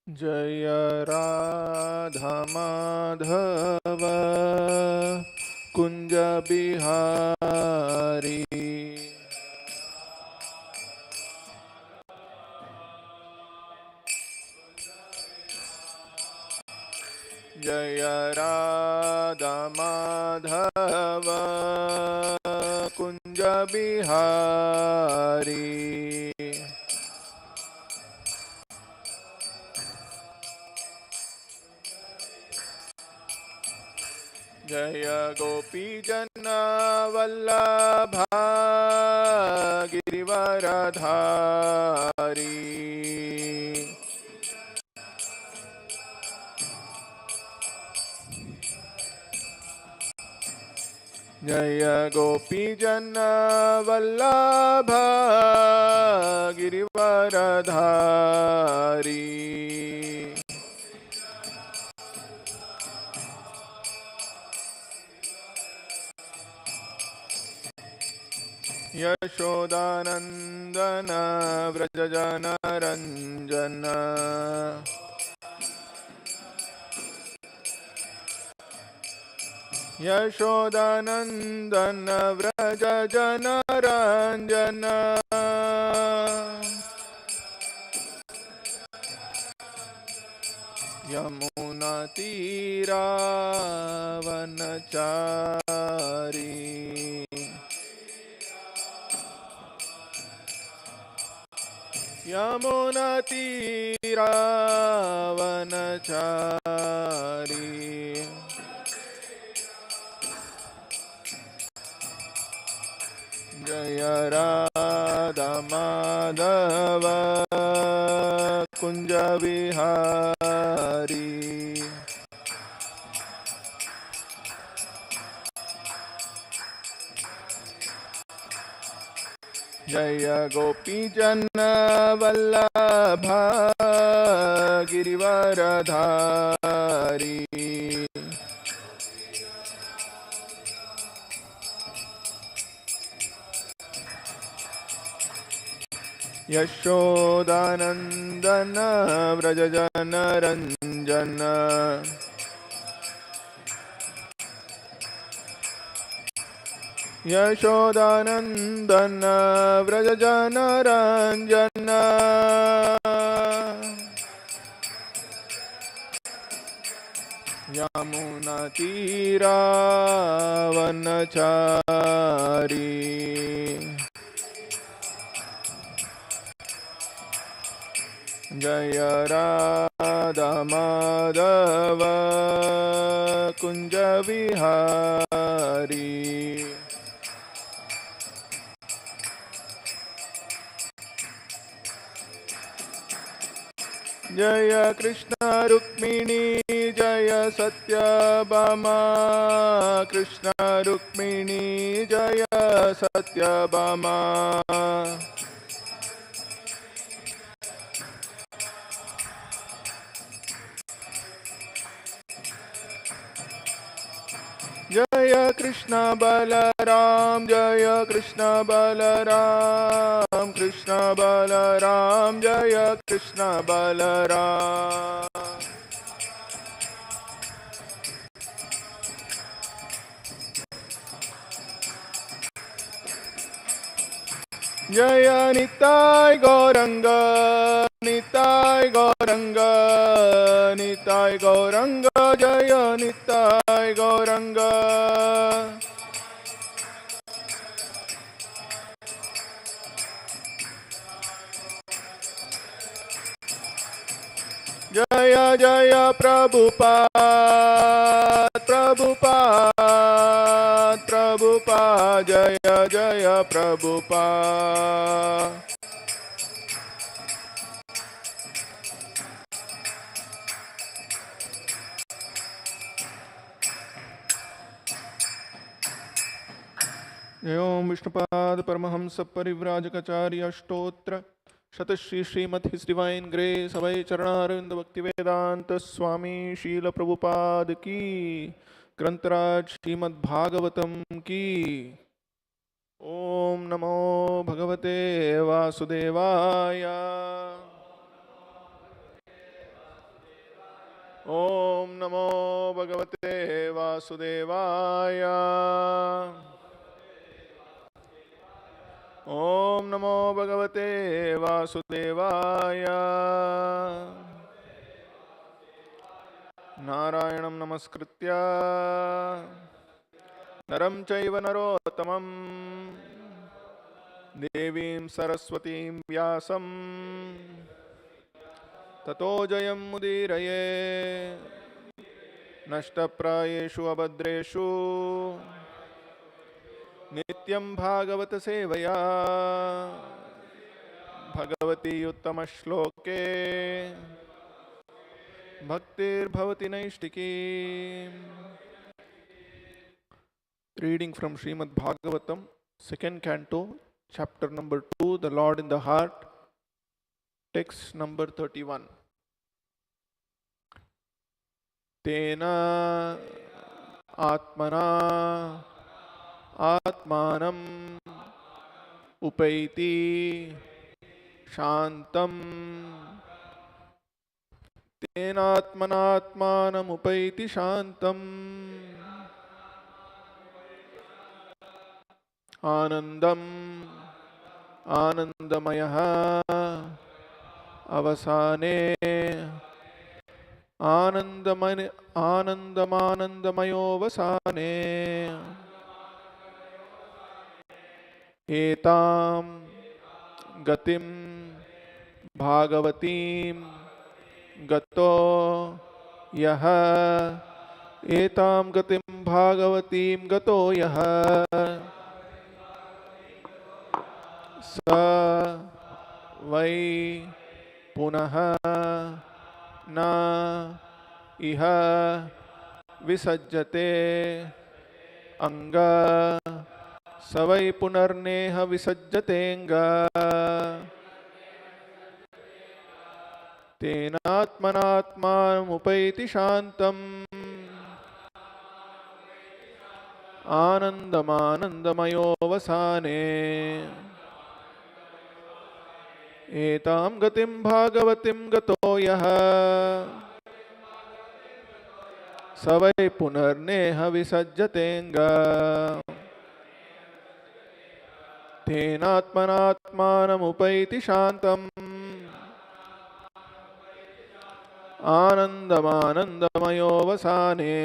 जय राधा माधव कुंज बिहारी। जय राधा माधव कुंज बिहारी। जय गोपी जन वल्लभा गिरिवरधारी। जय गोपी जन वल्लभा गिरिवरधारी। यशोदानंदन व्रज जन रंजन। यशोदानंदन व्रज जन रंजन। यमुना तीरावनचारी। यमुना तीरावनचारी। जय राधा माधव कुंज बिहारी। जय गोपी जन वल्लभा गिरिवरधारी। यशोदानंदन व्रज जन रंजन। यशोदानंदन व्रज जन रंजन। यमुना तीरावनचारी। जय राधा माधव कुंज बिहारी। जय कृष्ण रुक्मिणी जय सत्यभामा। कृष्ण रुक्मिणी जय सत्यभामा। जय कृष्ण बलराम जय कृष्ण बलराम। कृष्ण बलराम जय कृष्ण बलराम। जय निताय गौरंग निताय गौरंग निताय गौरंग। जय निताय गौरंग। जय जय प्रभुपाद प्रभुपाद प्रभुपाद। जय जय प्रभुपाद। ओम विष्णुपाद परमहंस परिव्राजकाचार्य अष्टोत्र शतश्री श्रीमती डिवाइन ग्रेस अभय चरणारविंद भक्ति वेदांत स्वामी शील प्रभुपाद की। ग्रंथराज श्रीमद्भागवतम की। ओम नमो भगवते वासुदेवाय। ॐ नमो भगवते वासुदेवाय। ॐ नमो भगवते वासुदेवाय। नारायणं नमस्कृत्य नरं चैव नरोत्तमं देवीं सरस्वतीं व्यासं ततो जयमुदीरये। नष्टप्रायेषु अभद्रेषु नित्यं भागवत सेवया Bhagwati उत्तमश्लोके भक्तिर्भवति नैष्टिकी। Reading from Srimad-Bhagavatam, second canto, chapter number 2, The Lord in the Heart, text number 31. Tena atmana atmanam upaiti shantam. Tena atmana atmanam upaiti shantam. Anandam anandamaya avasane anandamayo vasane. Etam gatim bhagavatim gato yaha. Etam gatim bhagavatim gato yaha. Sa vai punaha na iha visajjate anga. Savai punarneha visajjate anga. Tenatmanatmanam upaiti shantam. Anandamayo vasane. Etam gatim bhagavatim gato yaha. Savai punarneha visajjatenga. Tenatmanatmanam upaiti shantam. Anandamayo vasane.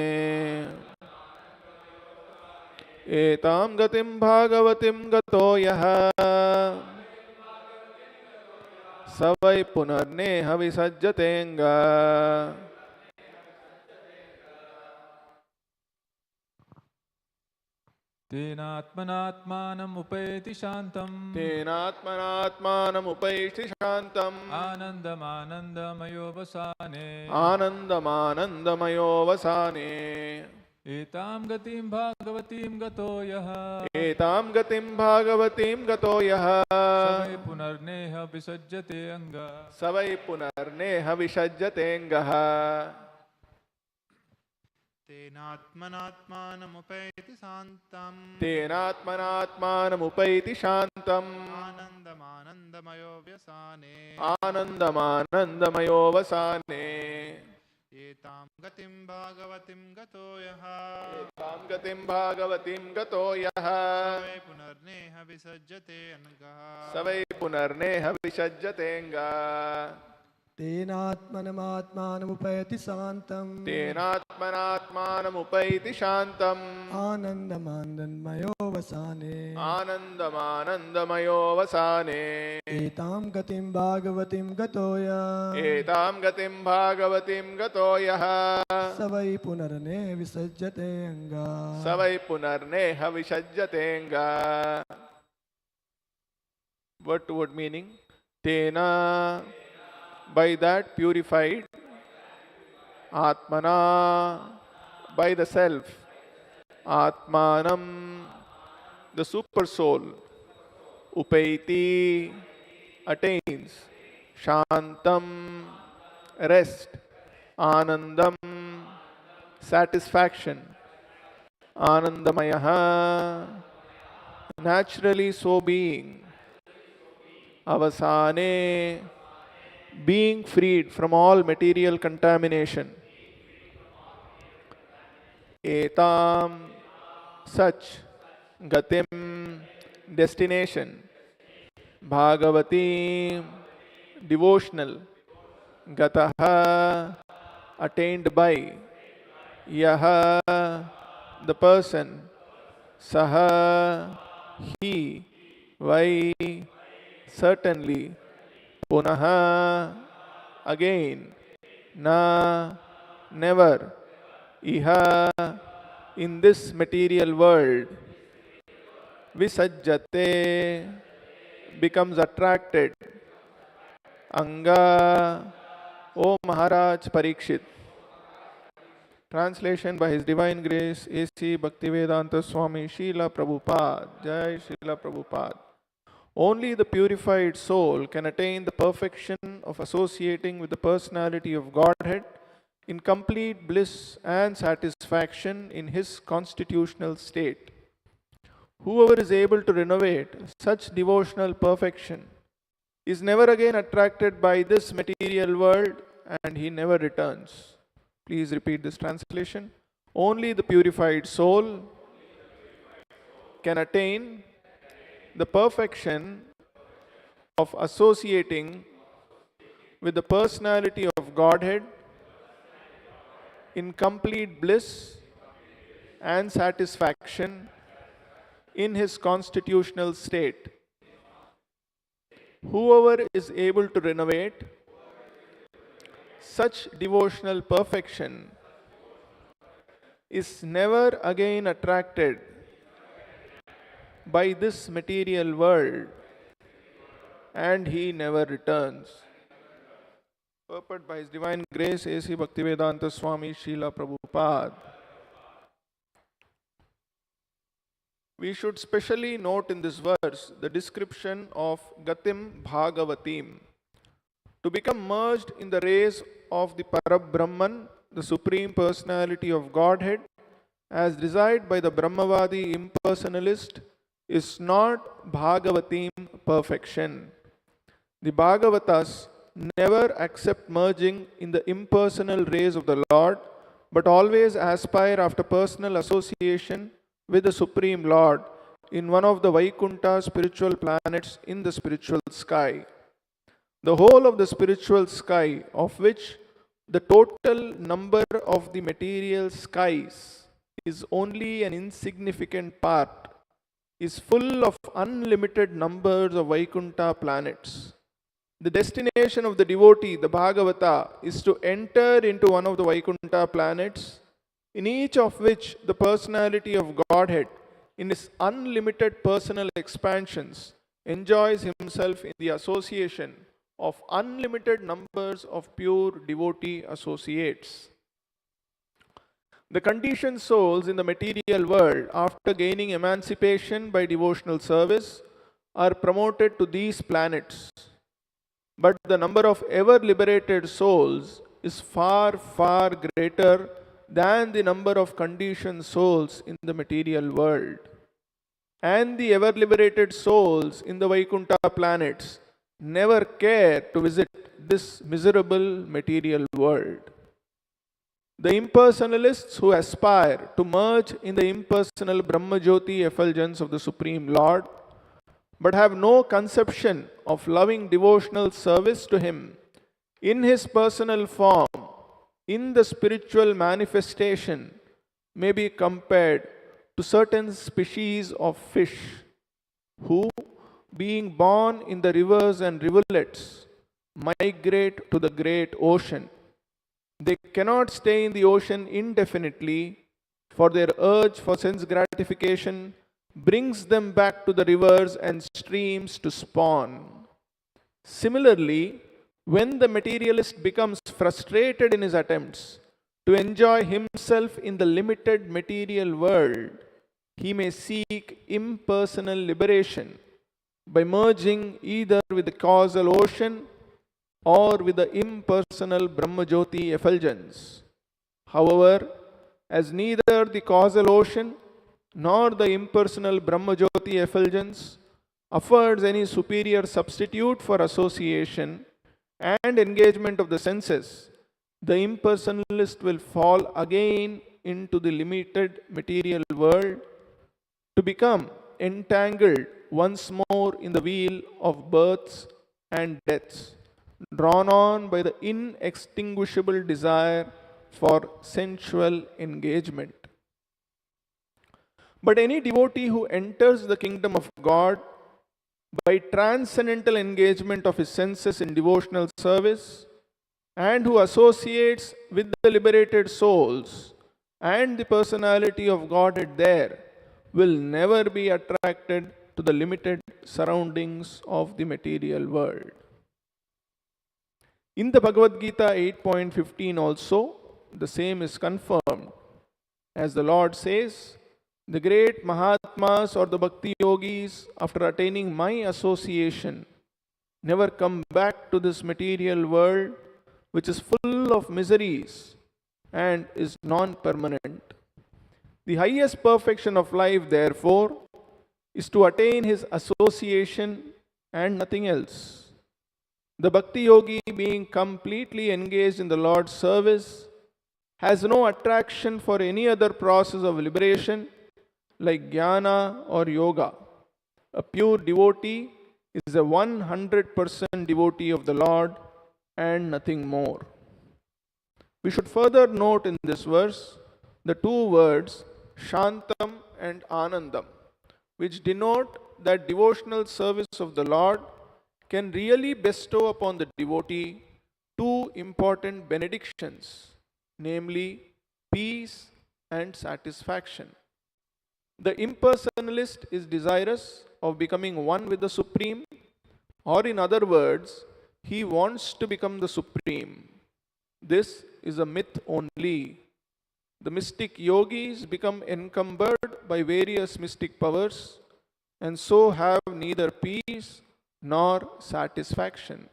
Etam gatim bhagavatim gato yaha. Savai punarneha visajjatenga. Tenatmanatmanam upayati shantam. Tenatmanatmanam upaiti shantam. Anandamayo vasane. Anandamayo vasane. Etam gatim bhagavatim gato yaha. Etam gatim bhagavatim gato yaha. Savai punarneha visajjate anga. Savai punarneha visajjatenga. Tenatmanatmanam upaiti shantam. Tenatmanatmanam upaiti shantam. Anandamayo vyasane. Anandamayo vasane. Etam gatim bhagavatim gato yaha. Etam gatim bhagavatim gato yaha. Savai punarneha visajjate anga. Savai punarneha visajjatenga. Tenatmanam upayati shantam. Tenatmanatmanam upaiti shantam. Anandamayo vasane. Anandamayo vasane. Etam gatim bhagavatim gatoya. Etam gatim bhagavatim gato yaha. Savai punarne visajjate anga. Savai punarneha visajjatenga. Word meaning. Tena, by that purified. Atmana, by the self. Atmanam, the super soul. Upaiti, attains. Shantam, rest. Anandam, satisfaction. Anandamayaha, naturally so being. Avasane, being freed from all material contamination. etam, such, gatim, destination, bhagavati, devotional, gataha, attained by, yaha, the person, saha, he, vai, certainly, punaha, again, na, never, iha, in this material world, visajjate, becomes attracted, anga, O Maharaj Parikshit. Translation by His Divine Grace A.C. Bhaktivedanta Swami Srila Prabhupada. Jai Srila Prabhupada. Only the purified soul can attain the perfection of associating with the personality of Godhead in complete bliss and satisfaction in his constitutional state. Whoever is able to renovate such devotional perfection is never again attracted by this material world and he never returns. Please repeat this translation. Only the purified soul can attain the perfection of associating with the personality of Godhead in complete bliss and satisfaction in his constitutional state. Whoever is able to renovate such devotional perfection is never again attracted by this material world and he never returns. Purport by His Divine Grace A.C. Bhaktivedanta Swami Srila Prabhupada. We should specially note in this verse the description of Gatim Bhagavatim. To become merged in the rays of the Parabrahman, the Supreme Personality of Godhead, as desired by the Brahmavadi impersonalist, is not Bhagavatim perfection. The Bhagavatas never accept merging in the impersonal rays of the Lord, but always aspire after personal association with the Supreme Lord in one of the Vaikunta spiritual planets in the spiritual sky. The whole of the spiritual sky, of which the total number of the material skies is only an insignificant part, is full of unlimited numbers of Vaikunta planets. The destination of the devotee, the Bhagavata, is to enter into one of the Vaikunta planets, in each of which the personality of Godhead, in his unlimited personal expansions, enjoys himself in the association of unlimited numbers of pure devotee associates. The conditioned souls in the material world, after gaining emancipation by devotional service, are promoted to these planets. But the number of ever liberated souls is far, far greater than the number of conditioned souls in the material world. And the ever liberated souls in the Vaikunta planets never care to visit this miserable material world. The impersonalists who aspire to merge in the impersonal Brahmajyoti effulgence of the Supreme Lord, but have no conception of loving devotional service to Him in His personal form, in the spiritual manifestation, may be compared to certain species of fish who, being born in the rivers and rivulets, migrate to the great ocean. They cannot stay in the ocean indefinitely, for their urge for sense gratification brings them back to the rivers and streams to spawn. Similarly, when the materialist becomes frustrated in his attempts to enjoy himself in the limited material world, he may seek impersonal liberation by merging either with the causal ocean or with the impersonal Brahmajyoti effulgence. However, as neither the causal ocean nor the impersonal Brahmajyoti effulgence affords any superior substitute for association and engagement of the senses, the impersonalist will fall again into the limited material world to become entangled once more in the wheel of births and deaths, drawn on by the inextinguishable desire for sensual engagement. But any devotee who enters the kingdom of God by transcendental engagement of his senses in devotional service, and who associates with the liberated souls and the personality of Godhead there, will never be attracted to the limited surroundings of the material world. In the Bhagavad Gita 8.15 also, the same is confirmed, as the Lord says, the great Mahatmas or the Bhakti Yogis, after attaining my association, never come back to this material world, which is full of miseries and is non-permanent. The highest perfection of life, therefore, is to attain his association and nothing else. The Bhakti Yogi, being completely engaged in the Lord's service, has no attraction for any other process of liberation like jnana or yoga. A pure devotee is a 100% devotee of the Lord and nothing more. We should further note in this verse the two words Shantam and Anandam, which denote that devotional service of the Lord can really bestow upon the devotee two important benedictions, namely peace and satisfaction. The impersonalist is desirous of becoming one with the Supreme, or in other words, he wants to become the Supreme. This is a myth only. The mystic yogis become encumbered by various mystic powers and so have neither peace nor satisfaction.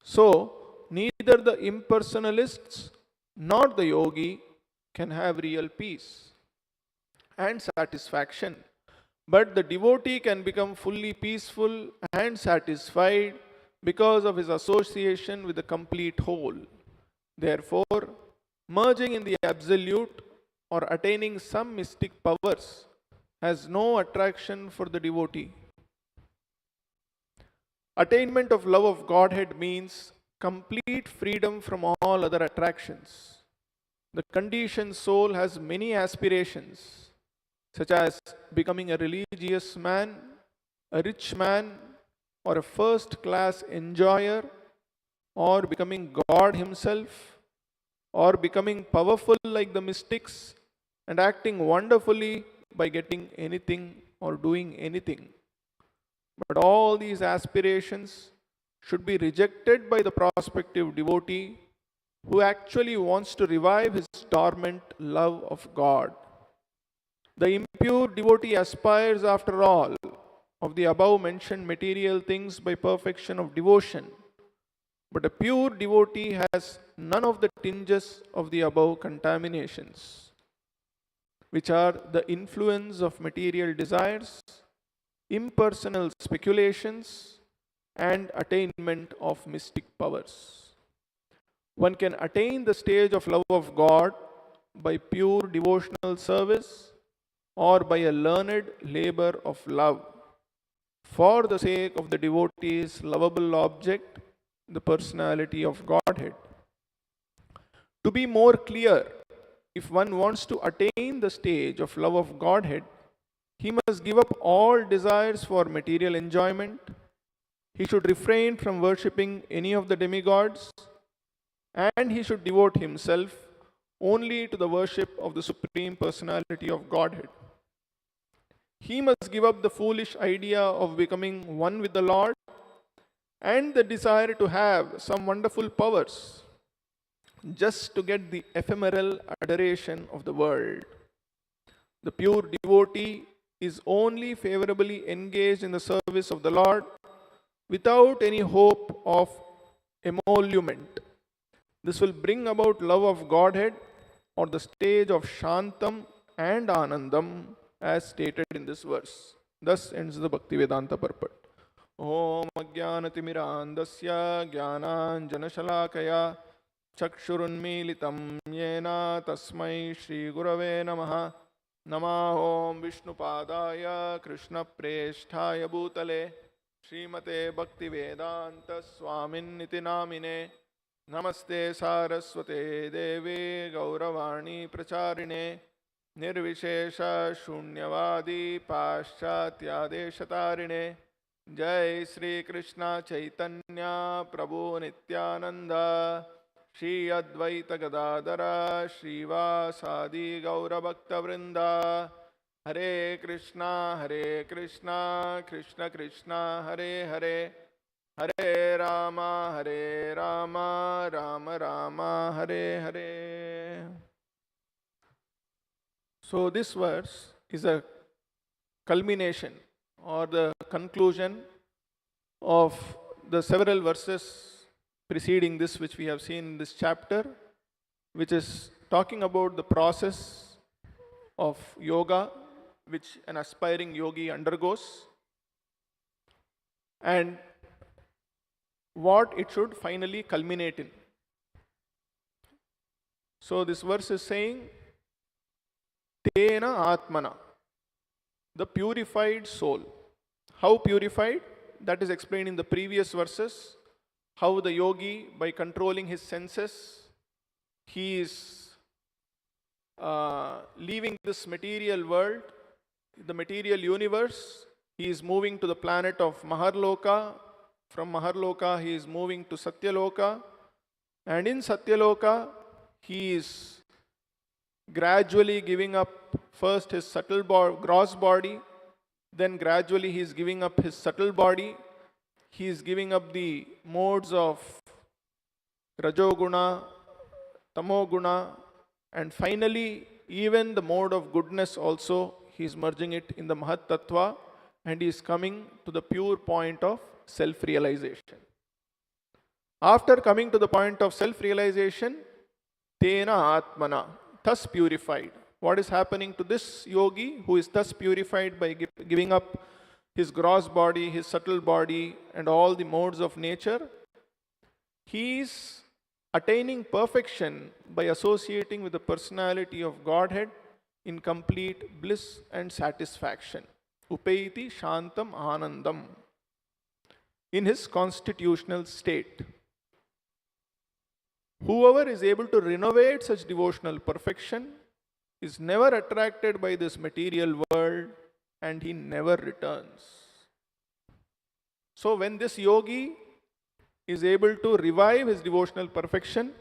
So, neither the impersonalists nor the yogi can have real peace and satisfaction. But the devotee can become fully peaceful and satisfied because of his association with the complete whole. Therefore, merging in the absolute or attaining some mystic powers has no attraction for the devotee. Attainment of love of Godhead means complete freedom from all other attractions. The conditioned soul has many aspirations, such as becoming a religious man, a rich man, or a first-class enjoyer, or becoming God himself, or becoming powerful like the mystics and acting wonderfully by getting anything or doing anything. But all these aspirations should be rejected by the prospective devotee who actually wants to revive his dormant love of God. The impure devotee aspires, after all, of the above mentioned material things by perfection of devotion. But a pure devotee has none of the tinges of the above contaminations, which are the influence of material desires, impersonal speculations, and attainment of mystic powers. One can attain the stage of love of God by pure devotional service or by a learned labor of love for the sake of the devotee's lovable object, the personality of Godhead. To be more clear, if one wants to attain the stage of love of Godhead, he must give up all desires for material enjoyment. He should refrain from worshipping any of the demigods, and he should devote himself only to the worship of the Supreme Personality of Godhead. He must give up the foolish idea of becoming one with the Lord and the desire to have some wonderful powers just to get the ephemeral adoration of the world. The pure devotee is only favorably engaged in the service of the Lord without any hope of emolument. This will bring about love of Godhead or the stage of Shantam and Anandam as stated in this verse. Thus ends the Bhaktivedanta purport. Om Ajnanatimiraandasya Jnananjanashalakaya चक्षुरुन्मीलितं येन तस्मै श्रीगुरवे नमः। नमः ॐ विष्णुपादाय कृष्णप्रेष्ठाय भूतले श्रीमते भक्तिवेदान्तस्वामिन्निति नामिने। नमस्ते सारस्वते देवे गौरवाणी प्रचारिणे निर्विशेष शून्यवादी पाश्चात्यादेशतारिणे। जय श्री कृष्ण चैतन्य प्रभु नित्यानंद श्री अद्वैत गदाधर श्रीवासादि गौरभक्तवृंद। हरे कृष्णा कृष्ण कृष्ण हरे हरे, हरे Ram Ram Ram Hare Hare. So this verse is a culmination or the conclusion of the several verses preceding this, which we have seen in this chapter, which is talking about the process of yoga which an aspiring yogi undergoes and what it should finally culminate in. So this verse is saying, Tena Atmana, the purified soul. How purified? That is explained in the previous verses. How the yogi, by controlling his senses, he is leaving this material world, the material universe. He is moving to the planet of Maharloka. From Maharloka, he is moving to Satyaloka. And in Satyaloka, he is gradually giving up first his subtle gross body, then gradually he is giving up his subtle body. He is giving up the modes of Rajoguna, Tamoguna, and finally even the mode of goodness also, he is merging it in the Mahat Tattva and he is coming to the pure point of self-realization. After coming to the point of self-realization, Tena Atmana, thus purified. What is happening to this yogi who is thus purified by giving up his gross body, his subtle body, and all the modes of nature? He is attaining perfection by associating with the personality of Godhead in complete bliss and satisfaction. Upaiti Shantam Anandam. In his constitutional state. Whoever is able to renovate such devotional perfection is never attracted by this material world and he never returns. So when this yogi is able to revive his devotional perfection,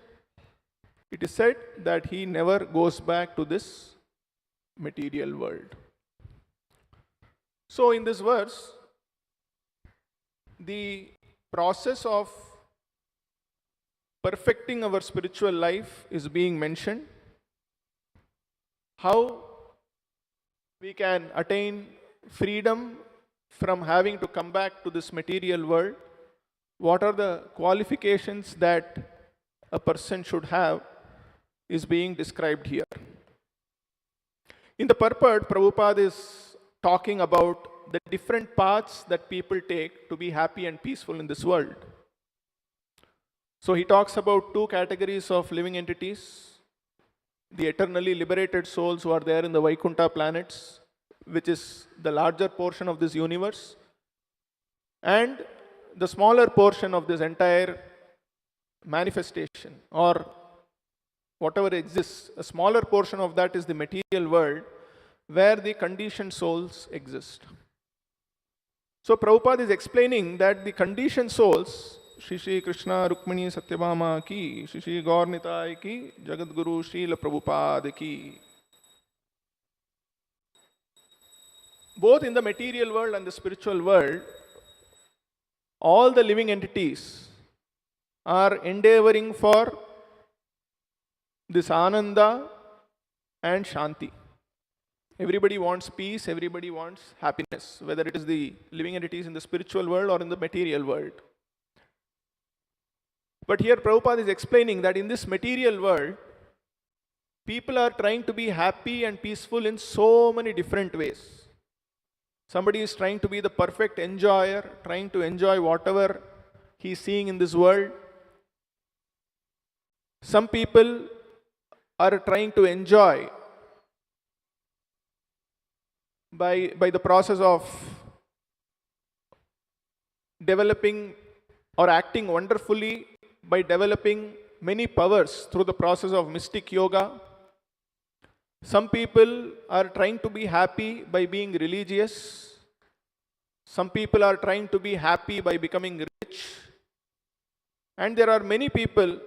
it is said that he never goes back to this material world. So in this verse, the process of perfecting our spiritual life is being mentioned. How we can attain freedom from having to come back to this material world. What are the qualifications that a person should have is being described here. In the purport, Prabhupada is talking about the different paths that people take to be happy and peaceful in this world. So he talks about two categories of living entities. The eternally liberated souls who are there in the Vaikuntha planets, which is the larger portion of this universe, and the smaller portion of this entire manifestation or whatever exists. A smaller portion of that is the material world where the conditioned souls exist. So Prabhupada is explaining that the conditioned souls, Shri Krishna Rukmini Satyabhama ki, Shri Gaur Nitai ki, Jagadguru Srila Prabhupada ki. Both in the material world and the spiritual world, all the living entities are endeavoring for this Ananda and Shanti. Everybody wants peace, everybody wants happiness, whether it is the living entities in the spiritual world or in the material world. But here Prabhupada is explaining that in this material world, people are trying to be happy and peaceful in so many different ways. Somebody is trying to be the perfect enjoyer, trying to enjoy whatever he is seeing in this world. Some people are trying to enjoy by the process of developing or acting wonderfully by developing many powers through the process of mystic yoga. Some people are trying to be happy by being religious. Some people are trying to be happy by becoming rich. And there are many people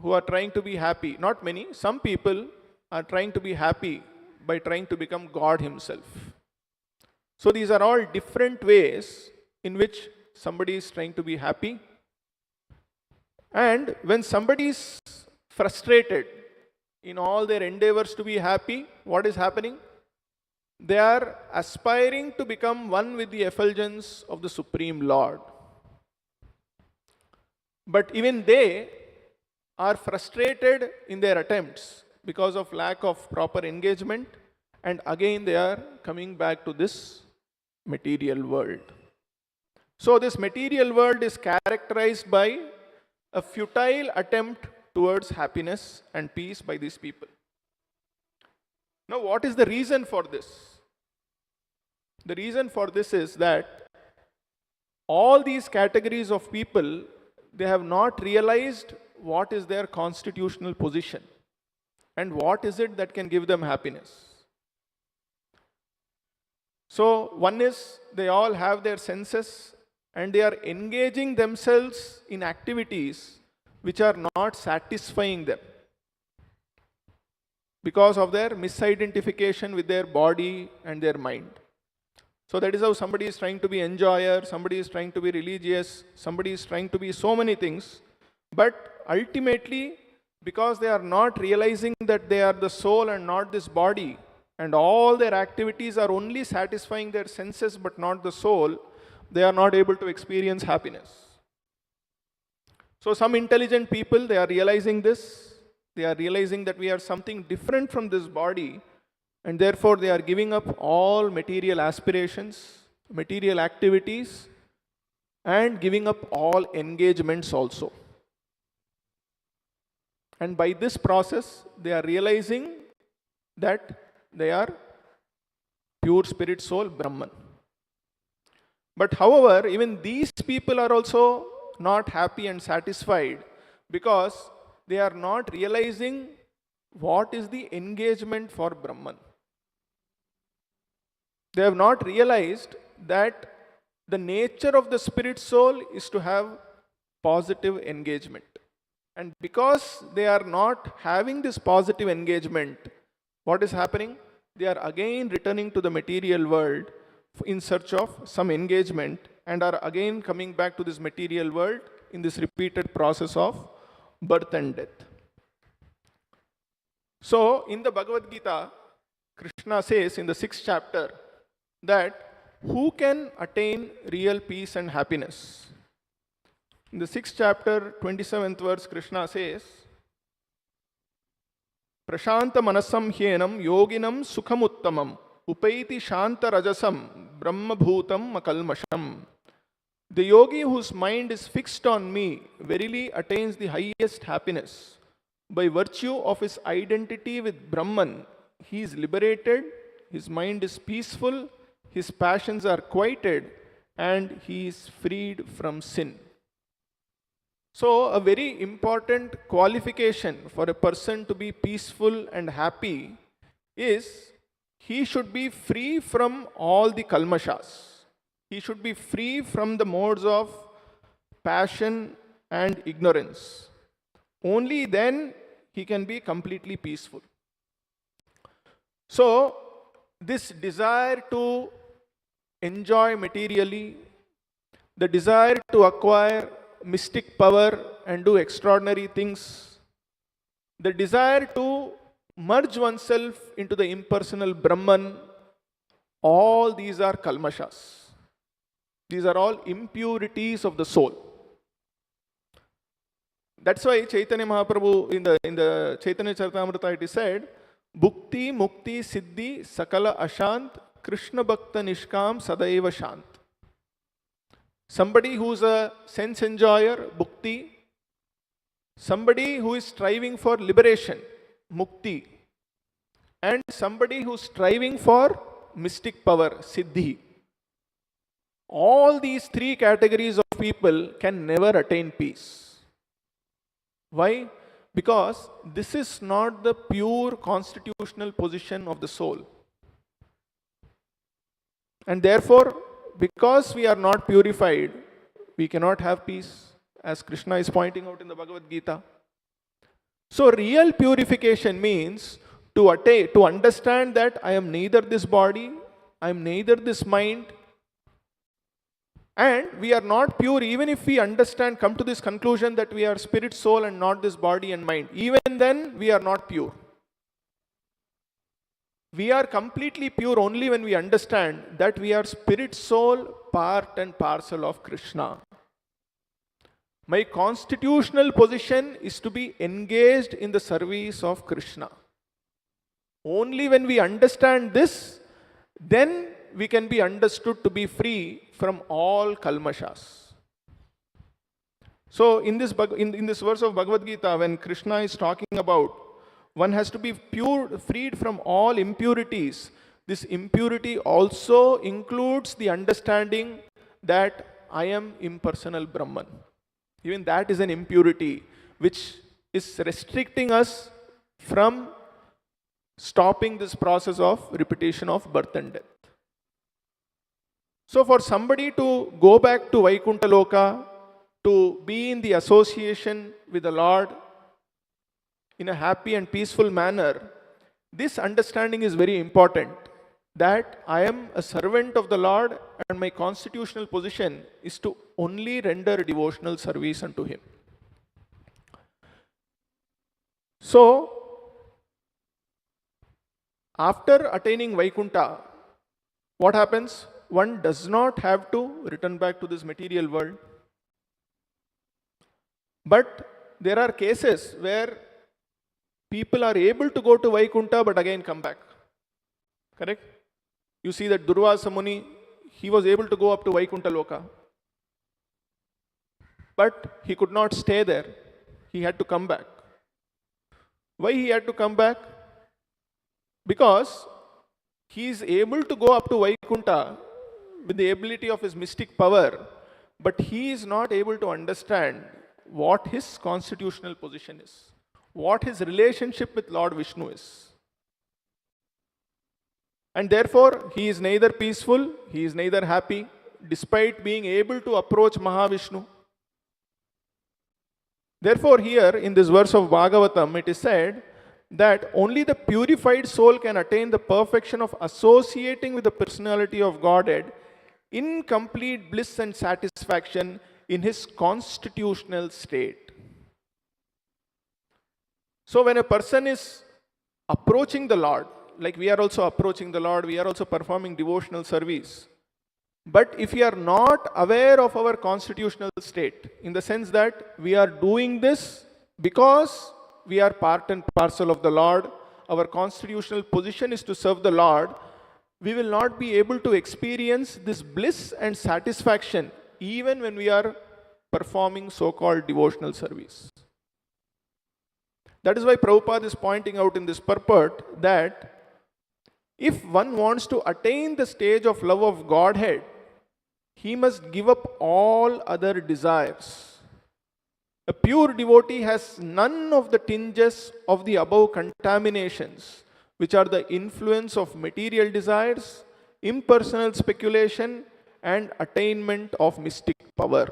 who are trying to be happy. Not many, some people are trying to be happy by trying to become God Himself. So these are all different ways in which somebody is trying to be happy. And when somebody is frustrated in all their endeavors to be happy, what is happening? They are aspiring to become one with the effulgence of the Supreme Lord. But even they are frustrated in their attempts because of lack of proper engagement, and again they are coming back to this material world. So this material world is characterized by a futile attempt towards happiness and peace by these people. Now, what is the reason for this? The reason for this is that all these categories of people, they have not realized what is their constitutional position and what is it that can give them happiness. So, one is they all have their senses and they are engaging themselves in activities which are not satisfying them because of their misidentification with their body and their mind. So that is how somebody is trying to be enjoyer, somebody is trying to be religious, somebody is trying to be so many things, but ultimately, because they are not realizing that they are the soul and not this body, and all their activities are only satisfying their senses but not the soul, they are not able to experience happiness. So some intelligent people, they are realizing this. They are realizing that we are something different from this body, and therefore they are giving up all material aspirations, material activities, and giving up all engagements also. And by this process, they are realizing that they are pure spirit soul, Brahman. But however, even these people are also not happy and satisfied because they are not realizing what is the engagement for Brahman. They have not realized that the nature of the spirit soul is to have positive engagement. And because they are not having this positive engagement, what is happening? They are again returning to the material world in search of some engagement and are again coming back to this material world in this repeated process of birth and death. So, in the Bhagavad Gita, Krishna says in the 6th chapter that who can attain real peace and happiness? In the 6th chapter, 27th verse, Krishna says, Prashanta manasam hyenam yoginam sukhamuttamam upaiti shanta rajasam brahma bhutam makalmasham. The yogi whose mind is fixed on me verily attains the highest happiness. By virtue of his identity with Brahman, he is liberated, his mind is peaceful, his passions are quieted, and he is freed from sin. So, a very important qualification for a person to be peaceful and happy is he should be free from all the kalmashas. He should be free from the modes of passion and ignorance. Only then he can be completely peaceful. So, this desire to enjoy materially, the desire to acquire mystic power and do extraordinary things, the desire to merge oneself into the impersonal Brahman, all these are kalmashas. These are all impurities of the soul. That's why Chaitanya Mahaprabhu in the Chaitanya Charitamrita it is said, Bhukti, Mukti, Siddhi, Sakala Ashant, Krishna Bhakta Nishkam Sadaiva Shant. Somebody who's a sense enjoyer, Bhukti, somebody who is striving for liberation, mukti, and somebody who is striving for mystic power, siddhi. All these three categories of people can never attain peace. Why? Because this is not the pure constitutional position of the soul. And therefore, because we are not purified, we cannot have peace, as Krishna is pointing out in the Bhagavad Gita. So real purification means to understand that I am neither this body, I am neither this mind, and we are not pure even if we understand, come to this conclusion that we are spirit, soul and not this body and mind. Even then we are not pure. We are completely pure only when we understand that we are spirit, soul, part and parcel of Krishna. My constitutional position is to be engaged in the service of Krishna. Only when we understand this, then we can be understood to be free from all kalmashas. So in this verse of Bhagavad Gita, when Krishna is talking about one has to be pure, freed from all impurities, this impurity also includes the understanding that I am impersonal Brahman. Even that is an impurity which is restricting us from stopping this process of repetition of birth and death. So for somebody to go back to Vaikuntha Loka, to be in the association with the Lord in a happy and peaceful manner, this understanding is very important, that I am a servant of the Lord and my constitutional position is to only render devotional service unto Him. So, after attaining Vaikuntha, what happens? One does not have to return back to this material world. But there are cases where people are able to go to Vaikuntha but again come back. Correct? You see that Durvasa Muni, he was able to go up to Vaikuntha Loka. But he could not stay there. He had to come back. Why he had to come back? Because he is able to go up to Vaikuntha with the ability of his mystic power, but he is not able to understand what his constitutional position is, what his relationship with Lord Vishnu is. And therefore, he is neither peaceful, he is neither happy, despite being able to approach Mahavishnu. Therefore, here in this verse of Bhagavatam, it is said that only the purified soul can attain the perfection of associating with the personality of Godhead in complete bliss and satisfaction in his constitutional state. So when a person is approaching the Lord, like we are also approaching the Lord, we are also performing devotional service. But if we are not aware of our constitutional state, in the sense that we are doing this because we are part and parcel of the Lord, our constitutional position is to serve the Lord, we will not be able to experience this bliss and satisfaction even when we are performing so-called devotional service. That is why Prabhupada is pointing out in this purport that if one wants to attain the stage of love of Godhead, he must give up all other desires. A pure devotee has none of the tinges of the above contaminations, which are the influence of material desires, impersonal speculation, and attainment of mystic power.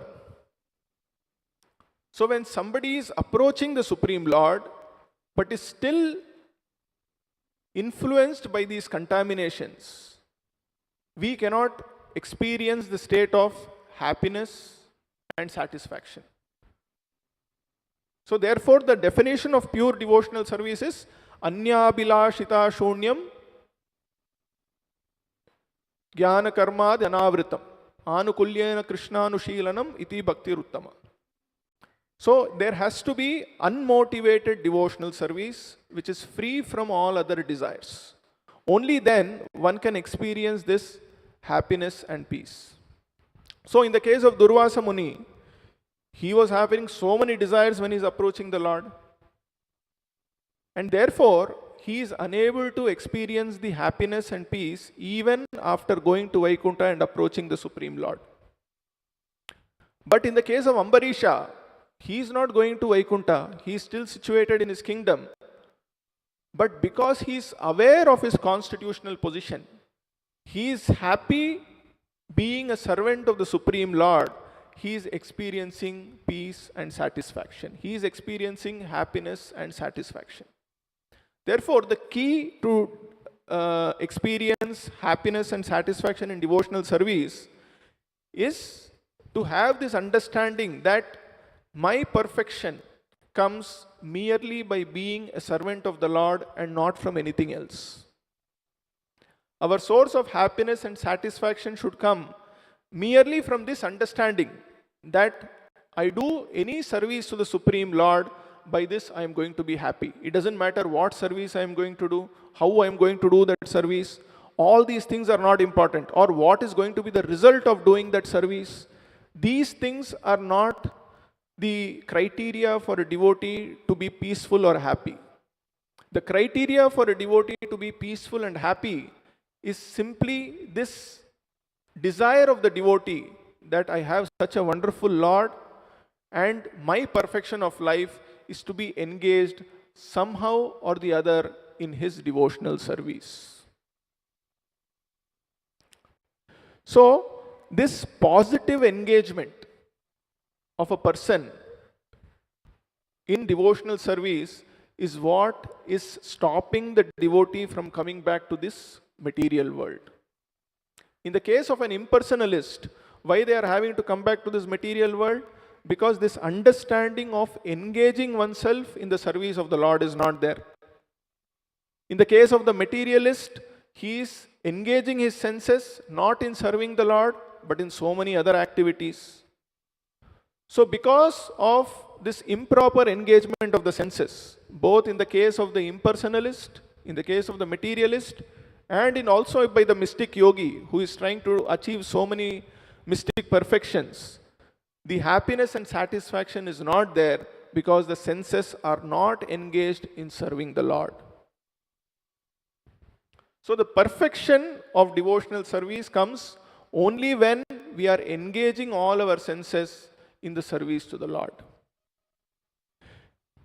So when somebody is approaching the Supreme Lord, but is still influenced by these contaminations, we cannot experience the state of happiness and satisfaction. So therefore, the definition of pure devotional service is Anyabhilashita Shunyam Jnana Karmad Anavritam Anukulyena Krishnanushilanam Iti Bhakti Ruttama. So there has to be unmotivated devotional service which is free from all other desires. Only then one can experience this happiness and peace. So in the case of Durvasa Muni, He was having so many desires when he's approaching the Lord. And therefore, he is unable to experience the happiness and peace even after going to Vaikuntha and approaching the Supreme Lord. But in the case of Ambarisha, he is not going to Vaikuntha. He is still situated in his kingdom. But because he is aware of his constitutional position, he is happy being a servant of the Supreme Lord. He is experiencing peace and satisfaction. He is experiencing happiness and satisfaction. Therefore, the key to experience happiness and satisfaction in devotional service is to have this understanding that my perfection comes merely by being a servant of the Lord and not from anything else. Our source of happiness and satisfaction should come merely from this understanding that I do any service to the Supreme Lord, by this I am going to be happy. It doesn't matter what service I am going to do, how I am going to do that service. All these things are not important, or what is going to be the result of doing that service. These things are not the criteria for a devotee to be peaceful or happy. The criteria for a devotee to be peaceful and happy is simply this desire of the devotee that I have such a wonderful Lord, and my perfection of life is to be engaged somehow or the other in his devotional service. So, this positive engagement of a person in devotional service is what is stopping the devotee from coming back to this material world. In the case of an impersonalist, why they are having to come back to this material world? Because this understanding of engaging oneself in the service of the Lord is not there. In the case of the materialist, he is engaging his senses not in serving the Lord, but in so many other activities. So because of this improper engagement of the senses, both in the case of the impersonalist, in the case of the materialist, and in also by the mystic yogi who is trying to achieve so many mystic perfections, the happiness and satisfaction is not there because the senses are not engaged in serving the Lord. So the perfection of devotional service comes only when we are engaging all our senses in the service to the Lord.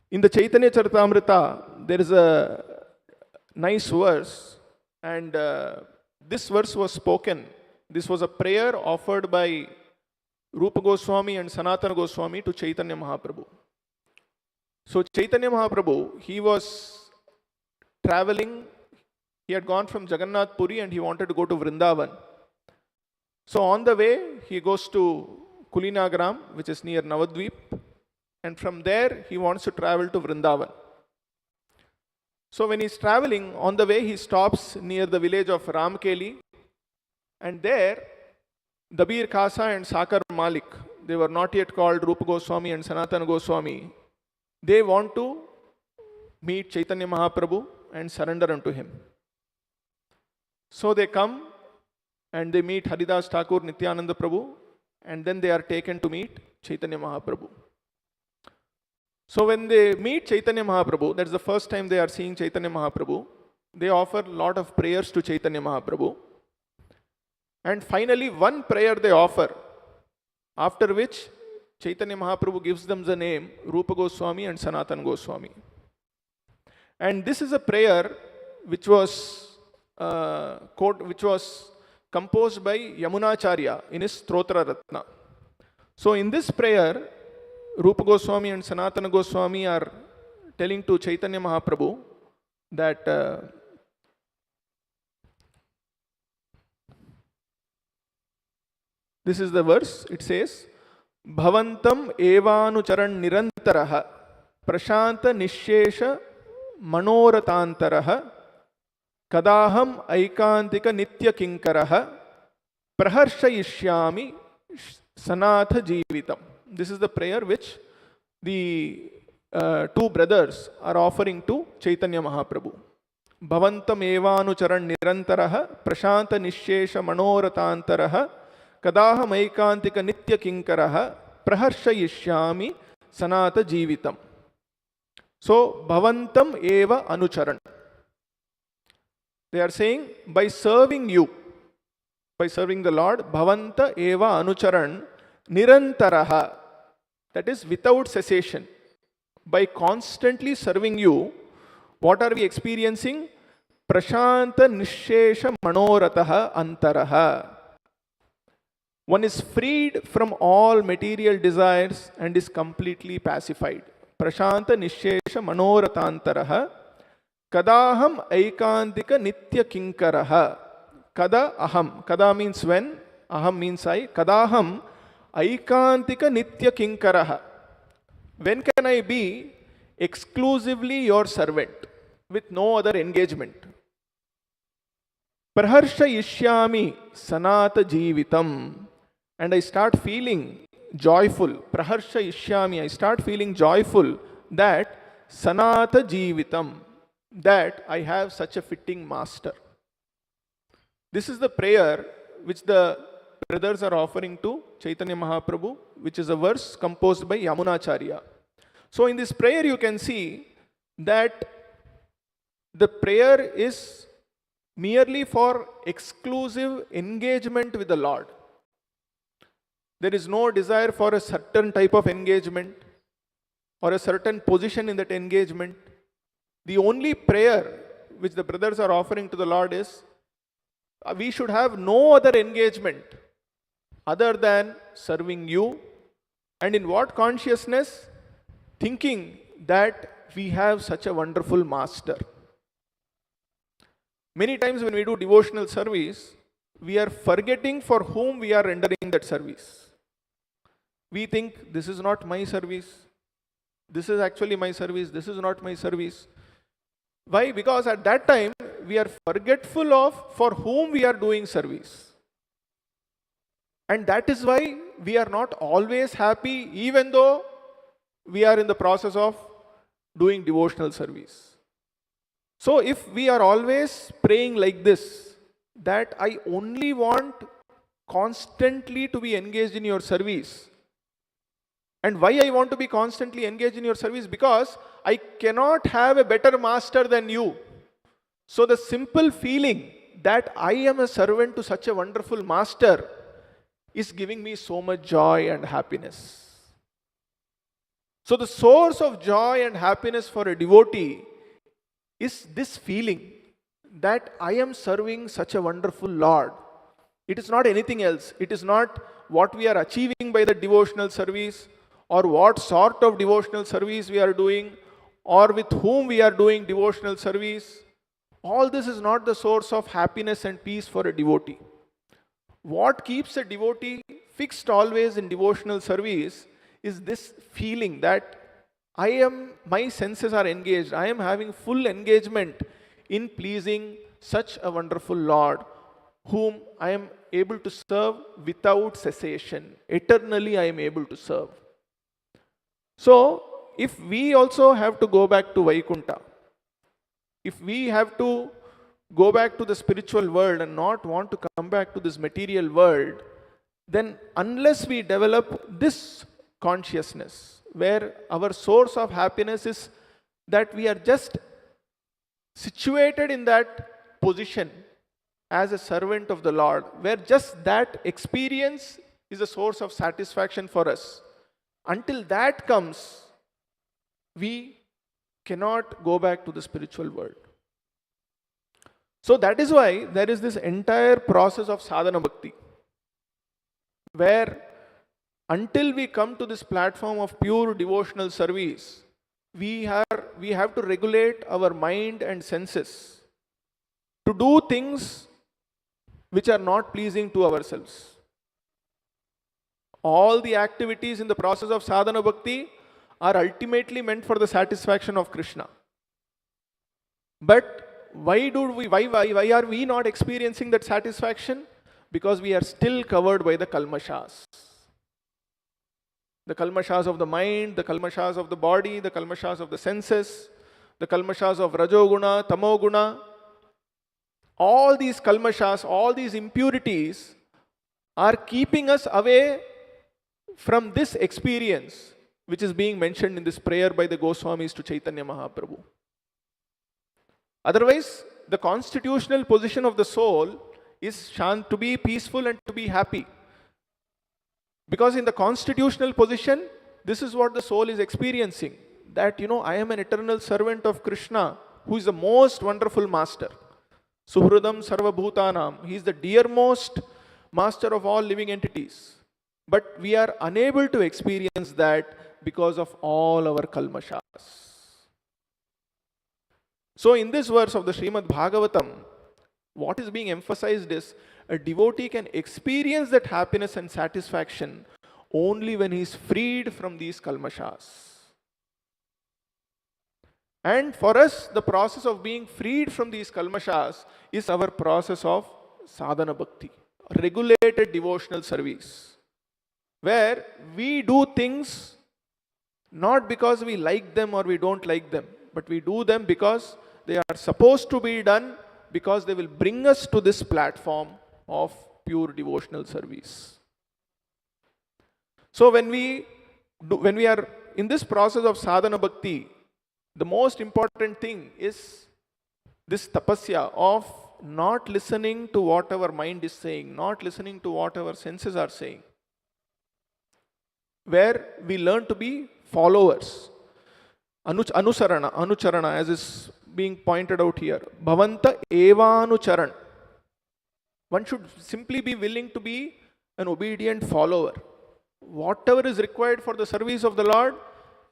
In the Chaitanya Charitamrita, there is a nice verse, and this verse was spoken. This was a prayer offered by Rupa Goswami and Sanatana Goswami to Chaitanya Mahaprabhu. So Chaitanya Mahaprabhu, he was traveling. He had gone from Jagannath Puri and he wanted to go to Vrindavan. So on the way, he goes to Kulinagram, which is near Navadvip, and from there he wants to travel to Vrindavan. So when he's traveling, on the way he stops near the village of Ramkeli, and there Dabir Khasa and Sakar Malik, they were not yet called Rupa Goswami and Sanatana Goswami, they want to meet Chaitanya Mahaprabhu and surrender unto him. So they come and they meet Haridas Thakur, Nityananda Prabhu, and then they are taken to meet Chaitanya Mahaprabhu. So when they meet Chaitanya Mahaprabhu, that's the first time they are seeing Chaitanya Mahaprabhu, they offer a lot of prayers to Chaitanya Mahaprabhu. And finally, one prayer they offer, after which Chaitanya Mahaprabhu gives them the name Rupa Goswami and Sanatana Goswami. And this is a prayer which was composed by Yamunacharya in his Stotra Ratna. So in this prayer, Rupa Goswami and Sanatana Goswami are telling to Chaitanya Mahaprabhu that this is the verse. It says, Bhavantam evanucharan nirantaraha prashanta nishesha manoratantaraha kadaham aikantika nitya kinkaraha praharshayishyami sanatha jivitam. This is the prayer which the two brothers are offering to Chaitanya Mahaprabhu. Bhavantam evanucharan nirantaraha prashanta nishesha manoratantaraha kadaham aikantika nitya kinkaraha praharshayishyami sanata jeevitam. So, bhavantam eva anucharan. They are saying, by serving you, by serving the Lord, bhavanta eva anucharan nirantaraha, that is without cessation. By constantly serving you, what are we experiencing? Prashanta nishesha manoratah antaraha. One is freed from all material desires and is completely pacified. Prashanta nishesha manoratantaraha. Kadaham aikantika nitya kinkaraha. Kada aham. Kada means when. Aham means I. Kadaham aikantika nitya kinkaraha. When can I be exclusively your servant with no other engagement? Praharshayishyami sanata jeevitam. And I start feeling joyful. Praharshayishyami, I start feeling joyful that sanata jeevitam, that I have such a fitting master. This is the prayer which the brothers are offering to Chaitanya Mahaprabhu, which is a verse composed by Yamunacharya. So in this prayer you can see that the prayer is merely for exclusive engagement with the Lord. There is no desire for a certain type of engagement or a certain position in that engagement. The only prayer which the brothers are offering to the Lord is, we should have no other engagement other than serving you. And in what consciousness? Thinking that we have such a wonderful master. Many times when we do devotional service, we are forgetting for whom we are rendering that service. We think, this is not my service. This is actually my service. This is not my service. Why? Because at that time, we are forgetful of for whom we are doing service. And that is why we are not always happy, even though we are in the process of doing devotional service. So if we are always praying like this, that I only want constantly to be engaged in your service. And why I want to be constantly engaged in your service? Because I cannot have a better master than you. So the simple feeling that I am a servant to such a wonderful master is giving me so much joy and happiness. So the source of joy and happiness for a devotee is this feeling that I am serving such a wonderful Lord. It is not anything else. It is not what we are achieving by the devotional service, or what sort of devotional service we are doing, or with whom we are doing devotional service. All this is not the source of happiness and peace for a devotee. What keeps a devotee fixed always in devotional service is this feeling that my senses are engaged. I am having full engagement in pleasing such a wonderful Lord, whom I am able to serve without cessation. Eternally I am able to serve. So, if we also have to go back to Vaikuntha, if we have to go back to the spiritual world and not want to come back to this material world, then unless we develop this consciousness, where our source of happiness is that we are just situated in that position as a servant of the Lord, where just that experience is a source of satisfaction for us. Until that comes, we cannot go back to the spiritual world. So that is why there is this entire process of sadhana bhakti, where until we come to this platform of pure devotional service, we have to regulate our mind and senses to do things which are not pleasing to ourselves. All the activities in the process of sadhana bhakti are ultimately meant for the satisfaction of Krishna. But why are we not experiencing that satisfaction? Because we are still covered by the kalmashas. The kalmashas of the mind, the kalmashas of the body, the kalmashas of the senses, the kalmashas of rajoguna, tamoguna. All these kalmashas, all these impurities are keeping us away from this experience which is being mentioned in this prayer by the Goswamis to Chaitanya Mahaprabhu. Otherwise, the constitutional position of the soul is to be peaceful and to be happy. Because in the constitutional position, this is what the soul is experiencing. That, I am an eternal servant of Krishna, who is the most wonderful master. Suhridam Sarva Bhutanam. He is the dearmost master of all living entities. But we are unable to experience that because of all our kalmashas. So in this verse of the Srimad-Bhagavatam, what is being emphasized is a devotee can experience that happiness and satisfaction only when he is freed from these kalmashas. And for us, the process of being freed from these kalmashas is our process of sadhana bhakti, regulated devotional service, where we do things not because we like them or we don't like them, but we do them because they are supposed to be done, because they will bring us to this platform of pure devotional service. So when we are in this process of sadhana bhakti, the most important thing is this tapasya of not listening to what our mind is saying, not listening to what our senses are saying, where we learn to be followers. Anucharana, as is being pointed out here. Bhavanta evanucharan. One should simply be willing to be an obedient follower. Whatever is required for the service of the Lord,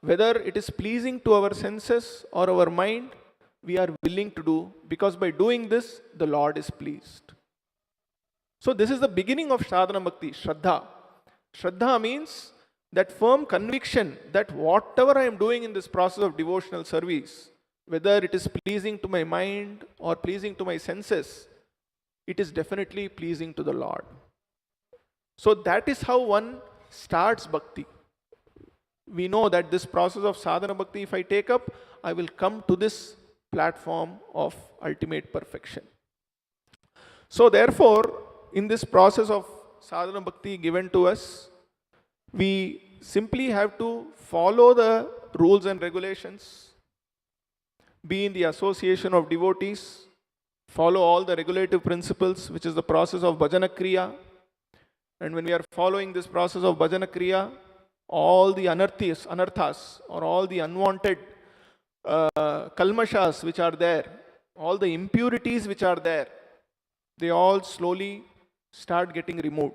whether it is pleasing to our senses or our mind, we are willing to do, because by doing this, the Lord is pleased. So this is the beginning of sadhana bhakti, Shraddha. Shraddha means that firm conviction that whatever I am doing in this process of devotional service, whether it is pleasing to my mind or pleasing to my senses, it is definitely pleasing to the Lord. So that is how one starts bhakti. We know that this process of sadhana bhakti, if I take up, I will come to this platform of ultimate perfection. So therefore, in this process of sadhana bhakti given to us, we simply have to follow the rules and regulations, be in the association of devotees, follow all the regulative principles, which is the process of bhajana kriya. And when we are following this process of bhajana kriya, all the anarthas, or all the unwanted kalmashas which are there, all the impurities which are there, they all slowly start getting removed.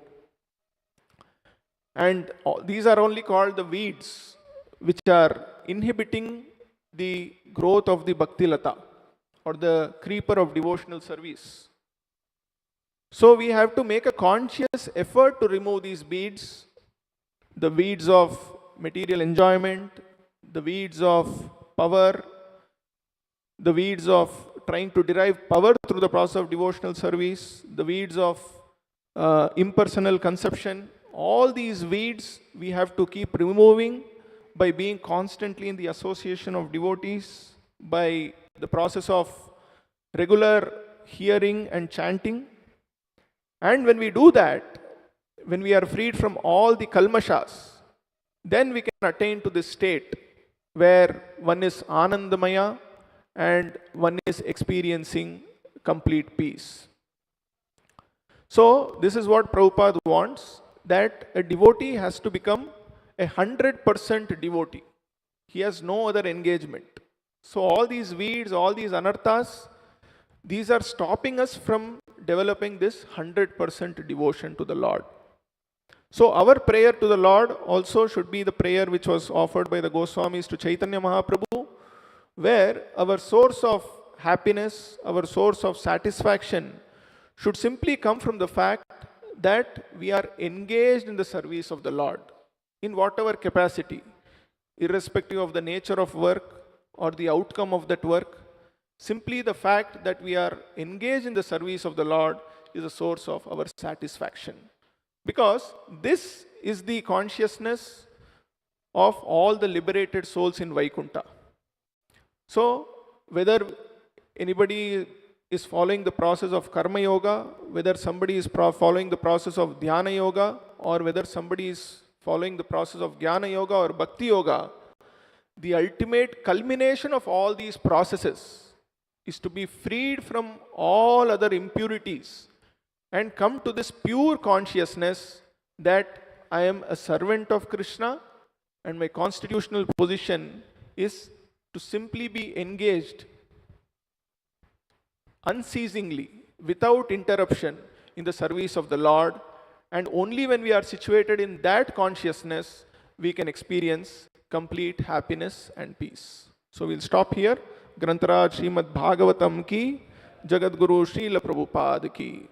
And these are only called the weeds which are inhibiting the growth of the bhakti lata, or the creeper of devotional service. So we have to make a conscious effort to remove these weeds, the weeds of material enjoyment, the weeds of power, the weeds of trying to derive power through the process of devotional service, the weeds of impersonal conception. All these weeds we have to keep removing by being constantly in the association of devotees, by the process of regular hearing and chanting. And when we do that, when we are freed from all the kalmashas, then we can attain to this state where one is anandamaya and one is experiencing complete peace. So this is what Prabhupada wants, that a devotee has to become 100% devotee. He has no other engagement. So all these weeds, all these anarthas, these are stopping us from developing this 100% devotion to the Lord. So our prayer to the Lord also should be the prayer which was offered by the Goswamis to Chaitanya Mahaprabhu, where our source of happiness, our source of satisfaction should simply come from the fact that we are engaged in the service of the Lord in whatever capacity, irrespective of the nature of work or the outcome of that work. Simply the fact that we are engaged in the service of the Lord is a source of our satisfaction. Because this is the consciousness of all the liberated souls in Vaikuntha. So, whether anybody is following the process of karma yoga, whether somebody is following the process of dhyana yoga, or whether somebody is following the process of Jnana Yoga or Bhakti Yoga, the ultimate culmination of all these processes is to be freed from all other impurities and come to this pure consciousness that I am a servant of Krishna and my constitutional position is to simply be engaged unceasingly, without interruption, in the service of the Lord. And only when we are situated in that consciousness, we can experience complete happiness and peace. So we'll stop here. Grantaraj Srimad-Bhagavatam ki, Jagadguru Srila Prabhupada ki.